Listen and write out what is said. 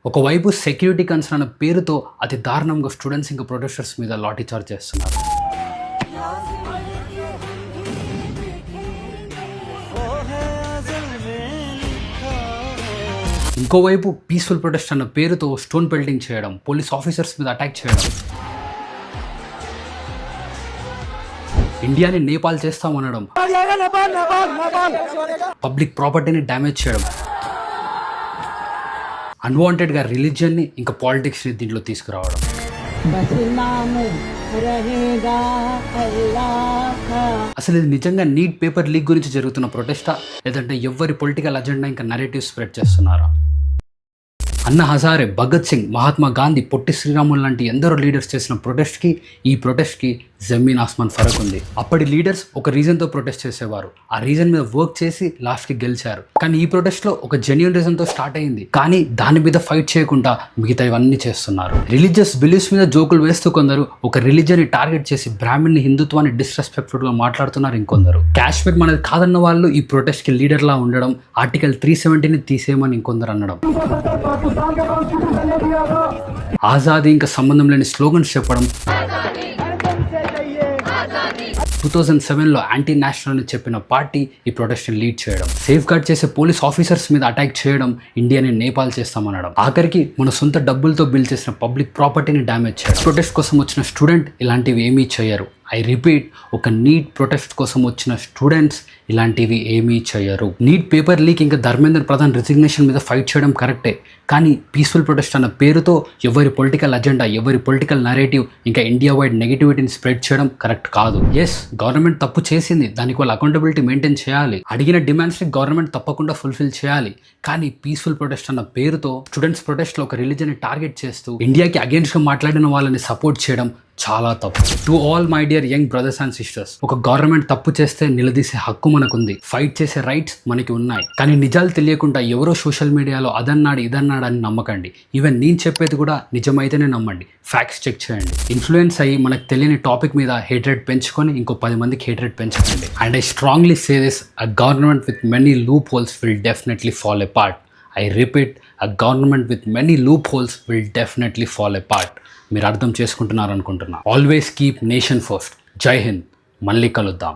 ఒకవైపు security concern అన్న పేరుతో అతి దారుణంగా స్టూడెంట్స్ ఇంకా ప్రొటెస్టర్స్ మీద లాఠీ చార్జ్ చేస్తున్నారు. ఇంకోవైపు పీస్ఫుల్ ప్రొటెస్ట్ అన్న పేరుతో స్టోన్ పెల్టింగ్ చేయడం, పోలీస్ ఆఫీసర్స్ మీద అటాక్ చేయడం, ఇండియాని నేపాల్ చేస్తామనడం, పబ్లిక్ ప్రాపర్టీని డ్యామేజ్ చేయడం, అన్వాంటెడ్గా రిలీజియన్ని ఇంకా పాలిటిక్స్ని దీంట్లో తీసుకురావడం. అసలు ఇది నిజంగా నీట్ పేపర్ లీక్ గురించి జరుగుతున్న ప్రొటెస్టా, లేదంటే ఎవరి పొలిటికల్ అజెండా ఇంకా నరేటివ్ స్ప్రెడ్ చేస్తున్నారా? అన్నా హజారే, భగత్ సింగ్, మహాత్మా గాంధీ, పొట్టి శ్రీరాములు లాంటి ఎందరో లీడర్స్ చేసిన ప్రొటెస్ట్కి ఈ ప్రొటెస్ట్కి జమీన్ ఆస్మాన్ ఫరక్ ఉంది. అప్పటి లీడర్స్ ఒక రీజన్తో ప్రొటెస్ట్ చేసేవారు, ఆ రీజన్ మీద వర్క్ చేసి లాస్ట్కి గెలిచారు. కానీ ఈ ప్రొటెస్ట్లో ఒక జెన్యూన్ రీజన్తో స్టార్ట్ అయింది, కానీ దాని మీద ఫైట్ చేయకుండా మిగతా ఇవన్నీ చేస్తున్నారు. రిలీజియస్ బిలీఫ్స్ మీద జోకులు వేస్తూ కొందరు, ఒక రిలీజియన్ని టార్గెట్ చేసి బ్రాహ్మణ్ని, హిందుత్వాన్ని డిస్రెస్పెక్ట్ఫుల్గా మాట్లాడుతున్నారు ఇంకొందరు. కాశ్మీర్ మనది కాదన్న వాళ్ళు ఈ ప్రొటెస్ట్కి లీడర్లా ఉండడం, ఆర్టికల్ 370ని తీసేయమని ఇంకొందరు అనడం, ఆజాదీ ఇంకా సంబంధం లేని స్లోగన్స్ చెప్పడం, 2007లో యాంటీ నేషనల్ అని చెప్పిన పార్టీ ఈ ప్రొటెస్ట్ని లీడ్ చేయడం, సేఫ్ గార్డ్ చేసే పోలీస్ ఆఫీసర్స్ మీద అటాక్ చేయడం, ఇండియాని నేపాల్ చేస్తామనడం, ఆఖరికి మన సొంత డబ్బులతో బిల్డ్ చేసిన పబ్లిక్ ప్రాపర్టీని డ్యామేజ్ చేయడం. ప్రొటెస్ట్ కోసం వచ్చిన స్టూడెంట్ ఇలాంటివి ఏమీ చేయరు. ఐ రిపీట్, ఒక నీట్ ప్రొటెస్ట్ కోసం వచ్చిన స్టూడెంట్స్ ఇలాంటివి ఏమీ చేయరు. నీట్ పేపర్ లీక్ ఇంకా ధర్మేంద్ర ప్రధాన్ రిజిగ్నేషన్ మీద ఫైట్ చేయడం కరెక్టే, కానీ పీస్ఫుల్ ప్రొటెస్ట్ అన్న పేరుతో ఎవరి పొలిటికల్ అజెండా, ఎవరి పొలిటికల్ నరేటివ్ ఇంకా ఇండియా వైడ్ నెగిటివిటీని స్ప్రెడ్ చేయడం కరెక్ట్ కాదు. ఎస్, గవర్నమెంట్ తప్పు చేసింది, దానికి వాళ్ళు అకౌంటబిలిటీ మెయింటైన్ చేయాలి, అడిగిన డిమాండ్స్ని గవర్నమెంట్ తప్పకుండా ఫుల్ఫిల్ చేయాలి. కానీ పీస్ఫుల్ ప్రొటెస్ట్ అన్న పేరుతో స్టూడెంట్స్ ప్రొటెస్ట్లో ఒక రిలీజన్ని టార్గెట్ చేస్తూ ఇండియాకి అగేన్స్ట్గా మాట్లాడిన వాళ్ళని సపోర్ట్ చేయడం చాలా తప్పు. To all my dear young brothers and sisters, ఒక గవర్నమెంట్ తప్పు చేస్తే నిలదీసే హక్కు మనకుంది, ఫైట్ చేసే రైట్స్ మనకి ఉన్నాయి. కానీ నిజాలు తెలియకుండా ఎవరో సోషల్ మీడియాలో అదన్నాడు ఇదన్నాడు అని నమ్మకండి. ఈవెన్ నేను చెప్పేది కూడా నిజమైతేనే నమ్మండి, ఫ్యాక్ట్స్ చెక్ చేయండి. ఇన్ఫ్లుయెన్స్ అయ్యి మనకు తెలియని టాపిక్ మీద హేట్రెడ్ పెంచుకొని ఇంకో 10 మందికి హేట్రెడ్ పెంచకండి. And I strongly say this, a government with many loopholes will definitely fall apart. I repeat, a government with many loopholes will definitely fall apart. మీరు అర్థం చేసుకుంటున్నారు అనుకుంటున్నా. Always keep nation first. జై హింద్. మళ్ళీ కలుద్దాం.